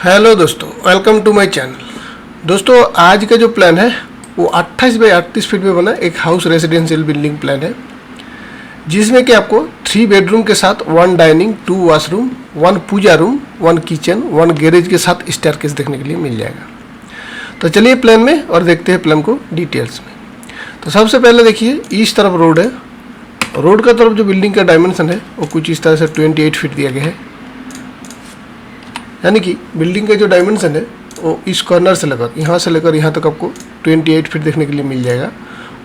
Hello दोस्तों, welcome to my channel. दोस्तों, आज का जो प्लान है वो 28 बाई 38 फीट में बना एक हाउस रेजिडेंशियल बिल्डिंग प्लान है, जिसमें कि आपको 3 बेडरूम के साथ 1 डाइनिंग, 2 वॉशरूम, 1 पूजा रूम, 1 किचन, 1 गैरेज के साथ स्टेयरकेस देखने के लिए मिल जाएगा। तो चलिए प्लान में और देखते हैं प्लान को डिटेल्स में। तो सबसे पहले देखिए, इस तरफ रोड है। रोड का तरफ जो बिल्डिंग का डायमेंशन है वो कुछ इस तरह से 28 फीट दिया गया है, यानी कि बिल्डिंग का जो डायमेंशन है वो इस कॉर्नर से लेकर यहाँ तक आपको 28 फीट देखने के लिए मिल जाएगा।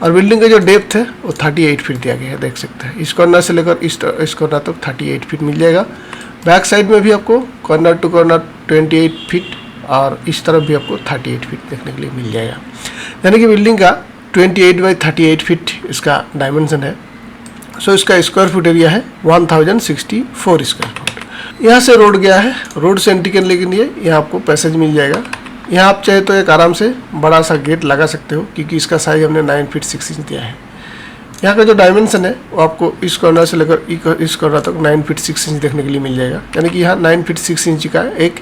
और बिल्डिंग का जो डेप्थ है वो 38 फीट दिया गया है, देख सकते हैं। इस कॉर्नर से लेकर इस कॉर्नर तक 38 फीट मिल जाएगा। बैक साइड में भी आपको कॉर्नर टू कॉर्नर 28 फीट और इस तरफ भी आपको 38 फीट देखने के लिए मिल जाएगा, यानी कि बिल्डिंग का 28 बाई 38 फीट इसका डायमेंशन है। सो इसका स्क्वायर फुट एरिया है 1064 स्क्वायर फुट। यहाँ से रोड गया है, रोड से एंट्री करने के लिए यहाँ आपको पैसेज मिल जाएगा। यहाँ आप चाहे तो एक आराम से बड़ा सा गेट लगा सकते हो, क्योंकि इसका साइज हमने 9 फीट 6 इंच दिया है। यहाँ का जो डायमेंशन है वो आपको इस कॉर्नर से लेकर इस कॉर्नर तक 9 फीट 6 इंच देखने के लिए मिल जाएगा, यानी कि यहाँ 9 फीट 6 इंच का एक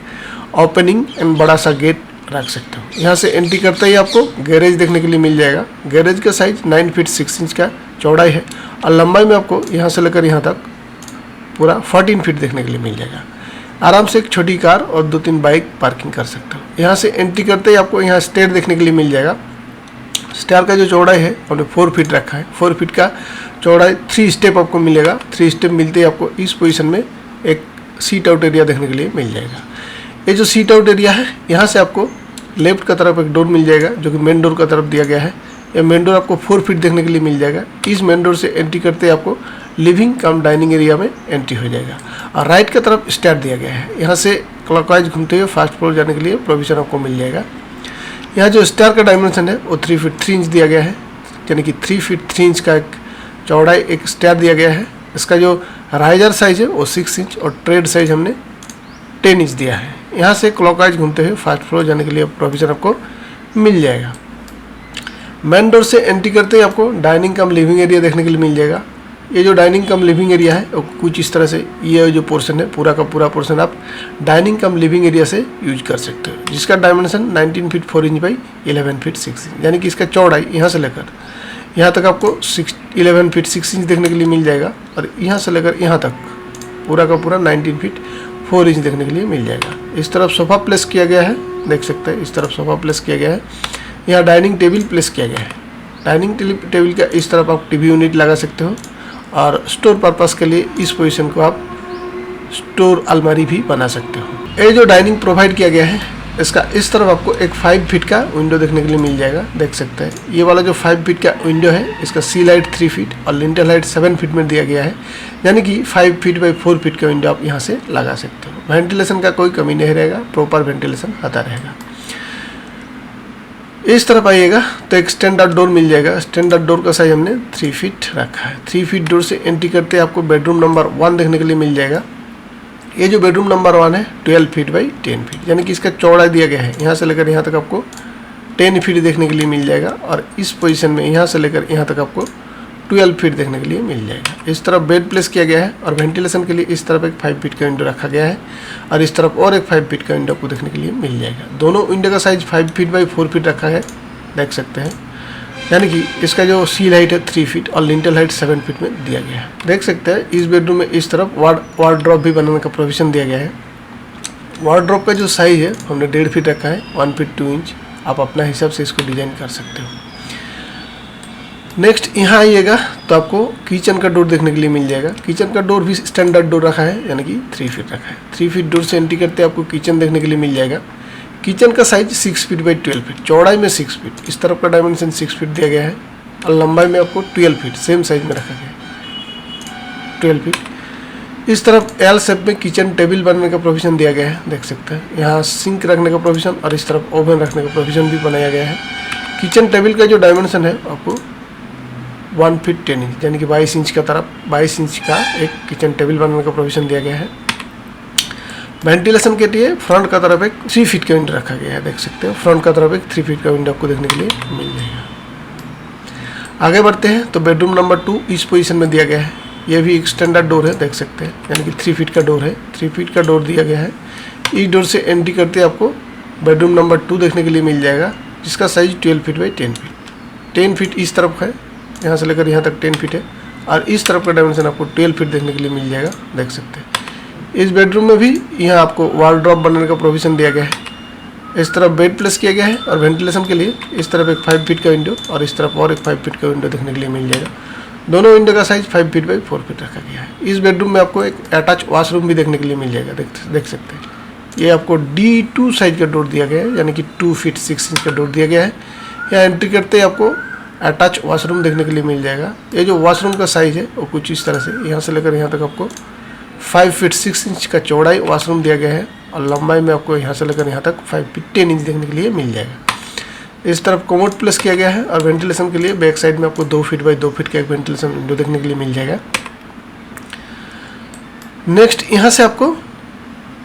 ओपनिंग एंड बड़ा सा गेट रख सकते हो। यहाँ से एंट्री करते ही आपको गैरेज देखने के लिए मिल जाएगा। गैरेज का साइज 9 फीट 6 इंच का चौड़ाई है और लंबाई में आपको यहाँ से लेकर यहाँ तक पूरा 14 फीट देखने के लिए मिल जाएगा। आराम से एक छोटी कार और 2-3 बाइक पार्किंग कर सकते हो। यहाँ से एंट्री करते ही आपको यहाँ स्टेयर देखने के लिए मिल जाएगा। स्टेयर का जो चौड़ाई है हमने 4 फीट रखा है। 4 फीट का चौड़ाई 3 स्टेप आपको मिलेगा। 3 स्टेप मिलते ही आपको इस पोजीशन में एक सीट आउट एरिया देखने के लिए मिल जाएगा। ये जो सीट आउट एरिया है, यहाँ से आपको लेफ्ट का तरफ एक डोर मिल जाएगा, जो कि मेन डोर का तरफ दिया गया है। यह मेन डोर आपको 4 फीट देखने के लिए मिल जाएगा। इस मेन डोर से एंट्री करते ही आपको लिविंग कम डाइनिंग एरिया में एंट्री हो जाएगा। और राइट की तरफ स्टेयर दिया गया है। यहाँ से क्लॉकवाइज घूमते हुए फर्स्ट फ्लोर जाने के लिए प्रोविजन आपको मिल जाएगा। यहाँ जो स्टेयर का डायमेंशन है वो 3 फीट 3 इंच दिया गया है, यानी कि 3 फीट 3 इंच का एक चौड़ाई एक स्टेयर दिया गया है। इसका जो राइजर साइज है वो 6 इंच और ट्रेड साइज हमने 10 इंच दिया है। यहाँ से क्लॉकवाइज घूमते हुए फर्स्ट फ्लोर जाने के लिए प्रोविजन आपको मिल जाएगा। मेन डोर से एंट्री करते ही आपको डाइनिंग कम लिविंग एरिया देखने के लिए मिल जाएगा। ये जो डाइनिंग कम लिविंग एरिया है वो कुछ इस तरह से, ये जो पोर्शन है पूरा का पूरा पोर्शन आप डाइनिंग कम लिविंग एरिया से यूज कर सकते हो, जिसका dimension 19 feet 4 inch by 11 feet 6 inch, यानी कि इसका चौड़ाई यहाँ से लेकर यहाँ तक आपको 11 फीट 6 इंच देखने के लिए मिल जाएगा। और यहाँ से लेकर यहाँ तक पूरा का पूरा 19 फीट 4 इंच देखने के लिए मिल जाएगा। इस तरफ सोफ़ा प्लेस किया गया है, देख सकते हैं। इस तरफ सोफ़ा प्लेस किया गया है। यहाँ डाइनिंग टेबल प्लेस किया गया है। डाइनिंग टेबल का इस तरफ आप टीवी यूनिट लगा सकते हो और स्टोर पर्पस के लिए इस पोजीशन को आप स्टोर अलमारी भी बना सकते हो। ये जो डाइनिंग प्रोवाइड किया गया है, इसका इस तरफ आपको एक 5 फीट का विंडो देखने के लिए मिल जाएगा, देख सकते हैं। ये वाला जो 5 फीट का विंडो है, इसका सी लाइट 3 फीट और लिंटल हाइट 7 फीट में दिया गया है, यानी कि 5 फीट बाई 4 फीट का विंडो आप यहाँ से लगा सकते हो। वेंटिलेशन का कोई कमी नहीं रहेगा, प्रॉपर वेंटिलेशन आता रहेगा। इस तरफ आइएगा तो एक स्टैंडर्ड डोर मिल जाएगा। स्टैंडर्ड डोर का साइज हमने 3 फीट रखा है। 3 फीट डोर से एंट्री करते आपको बेडरूम नंबर 1 देखने के लिए मिल जाएगा। ये जो बेडरूम नंबर 1 है 12 फीट बाई 10 फीट, यानी कि इसका चौड़ाई दिया गया है। यहाँ से लेकर यहाँ तक आपको 10 फीट देखने के लिए मिल जाएगा। और इस पोजीशन में यहाँ से लेकर यहाँ तक आपको 12 फीट देखने के लिए मिल जाएगा। इस तरफ बेड प्लेस किया गया है और वेंटिलेशन के लिए इस तरफ एक 5 फीट का विंडो रखा गया है और इस तरफ और एक 5 फीट का विंडो आपको देखने के लिए मिल जाएगा। दोनों विंडो का साइज 5 फीट बाई 4 फीट रखा है, देख सकते हैं। यानी कि इसका जो सील हाइट है 3 फीट और लिंटल हाइट 7 फीट में दिया गया है, देख सकते हैं। इस बेडरूम में इस तरफ वार्डरोब भी बनाने का प्रोविजन दिया गया है। वार्डरोब का जो साइज है हमने 1.5 फीट रखा है, 1 फीट 2 इंच। आप अपना हिसाब से इसको डिजाइन कर सकते हो। नेक्स्ट यहाँ आइएगा तो आपको किचन का डोर देखने के लिए मिल जाएगा। किचन का डोर भी स्टैंडर्ड डोर रखा है, यानी कि 3 फीट रखा है। 3 फीट डोर से एंट्री करते आपको किचन देखने के लिए मिल जाएगा। किचन का साइज 6 फीट बाई 12 फीट, चौड़ाई में 6 फीट, इस तरफ का डायमेंशन 6 फीट दिया गया है और लंबाई में आपको 12 फीट सेम साइज में रखा गया है, 12 फीट। इस तरफ एल शेप में किचन टेबल बनाने का प्रोविजन दिया गया है, देख सकते हैं। यहाँ सिंक रखने का प्रोविजन और इस तरफ ओवन रखने का प्रोविजन भी बनाया गया है। किचन टेबल का जो डायमेंशन है आपको 1 फीट 10 इंच, यानी कि 22 इंच का तरफ 22 इंच का एक किचन टेबल बनाने का प्रोविजन दिया गया है। वेंटिलेशन के लिए फ्रंट का तरफ एक 3 फीट का विंडो रखा गया है, देख सकते हो। फ्रंट का तरफ एक 3 फीट का विंडो आपको देखने के लिए मिल जाएगा। आगे बढ़ते हैं तो बेडरूम नंबर 2 इस पोजीशन में दिया गया है। यह भी एक स्टैंडर्ड डोर है, देख सकते हैं, यानी कि 3 फीट का डोर है। 3 फीट का डोर दिया गया है। इस डोर से एंट्री करते आपको बेडरूम नंबर 2 देखने के लिए मिल जाएगा, जिसका size 12 feet by 10 feet. 10 feet इस तरफ है, यहाँ से लेकर यहाँ तक 10 फीट है, और इस तरफ का डायमेंशन आपको 12 फीट देखने के लिए मिल जाएगा, देख सकते हैं। इस बेडरूम में भी यहाँ आपको वार्डरोब बनाने का प्रोविज़न दिया गया है। इस तरफ बेड प्लेस किया गया है, और वेंटिलेशन के लिए इस तरफ एक 5 फीट का विंडो और इस तरफ और एक 5 फीट का विंडो देखने के लिए मिल जाएगा। दोनों विंडो का साइज 5 फीट बाई 4 फीट रखा गया है। इस बेडरूम में आपको एक अटैच वॉशरूम भी देखने के लिए मिल जाएगा, देख सकते हैं। ये आपको D2 साइज का डोर दिया गया है, यानी कि 2 फीट 6 इंच का डोर दिया गया है। यहाँ एंट्री करते ही आपको अटैच वॉशरूम देखने के लिए मिल जाएगा। ये जो वॉशरूम का साइज है वो कुछ इस तरह से, यहाँ से लेकर यहाँ तक आपको 5 फीट 6 इंच का चौड़ाई वॉशरूम दिया गया है, और लंबाई में आपको यहाँ से लेकर यहाँ तक 5 फीट 10 इंच देखने के लिए मिल जाएगा। इस तरफ कमोड प्लेस किया गया है, और वेंटिलेशन के लिए बैक साइड में आपको 2 फीट बाई 2 फीट का एक वेंटिलेशन विंडो देखने के लिए मिल जाएगा। नेक्स्ट यहाँ से आपको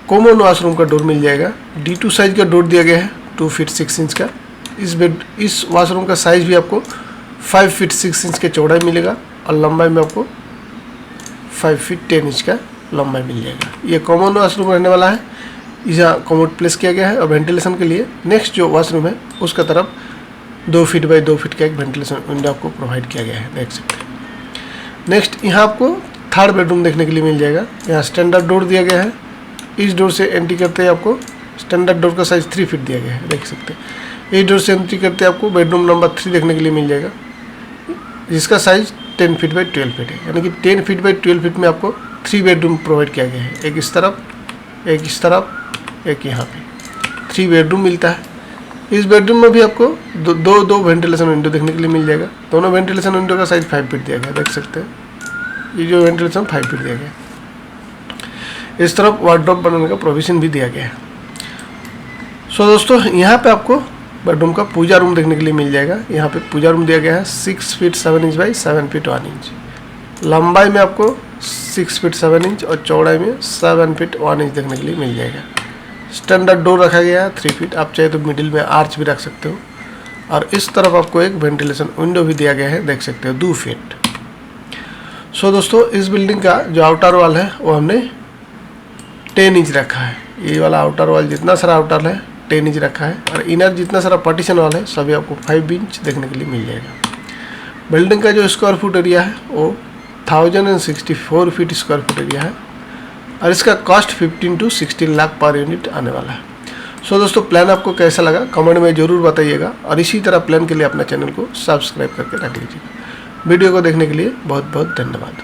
कॉमन वॉशरूम का डोर मिल जाएगा। D2 साइज का डोर दिया गया है, 2 फीट 6 इंच का। इस वॉशरूम का साइज भी आपको 5 फीट 6 इंच के चौड़ाई मिलेगा, और लंबाई में आपको 5 फीट 10 इंच का लंबाई मिल जाएगा। ये कॉमन वॉशरूम रहने वाला है, यहाँ कमोड प्लेस किया गया है। और वेंटिलेशन के लिए नेक्स्ट जो वॉशरूम है उसका तरफ 2 फीट बाई 2 फीट का एक वेंटिलेशन विंडो आपको प्रोवाइड किया गया है, देख सकते हैं। नेक्स्ट यहाँ आपको थर्ड बेडरूम देखने के लिए मिल जाएगा। यहाँ स्टैंडर्ड डोर दिया गया है। इस डोर से एंट्री करते ही आपको स्टैंडर्ड डोर का साइज 3 फीट दिया गया है, देख सकते हैं। इस डोर से एंट्री करते आपको बेडरूम नंबर 3 देखने के लिए मिल जाएगा, जिसका साइज 10 फीट बाई 12 फीट है, यानी कि 10 फीट बाई 12 फीट में आपको 3 बेडरूम प्रोवाइड किया गया है। एक इस तरफ, एक इस तरफ, एक यहाँ पे 3 बेडरूम मिलता है। इस बेडरूम में भी आपको दो वेंटिलेशन विंडो देखने के लिए मिल जाएगा। दोनों वेंटिलेशन विंडो का साइज 5 फीट दिया गया है, देख सकते हैं। ये जो वेंटिलेशन 5 फीट दिया गया है। इस तरफ वार्डरोब बनाने का प्रोविजन भी दिया गया है। सो दोस्तों, यहाँ पे आपको बेडरूम का पूजा रूम देखने के लिए मिल जाएगा। यहाँ पे पूजा रूम दिया गया है 6 feet 7 inch by 7 feet 1 inch. लंबाई में आपको 6 फीट 7 इंच और चौड़ाई में 7 फीट 1 इंच देखने के लिए मिल जाएगा। स्टैंडर्ड डोर रखा गया है 3 फीट, आप चाहे तो मिडिल में आर्च भी रख सकते हो। और इस तरफ आपको एक वेंटिलेशन विंडो भी दिया गया है, देख सकते हो, 2 फीट। सो दोस्तों, इस बिल्डिंग का जो आउटर वॉल है वो हमने 10 इंच रखा है। ये वाला आउटर वॉल जितना सारा आउटर है 10 इंच रखा है, और इनर जितना सारा पार्टीशन वॉल है सभी आपको 5 इंच देखने के लिए मिल जाएगा। बिल्डिंग का जो स्क्वायर फुट एरिया है वो 1064 फीट स्क्वायर फुट एरिया है, और इसका cost 15 to 16 lakh per unit आने वाला है। सो दोस्तों, प्लान आपको कैसा लगा कमेंट में ज़रूर बताइएगा, और इसी तरह प्लान के लिए अपना चैनल को सब्सक्राइब करके रख लीजिएगा। वीडियो को देखने के लिए बहुत बहुत धन्यवाद।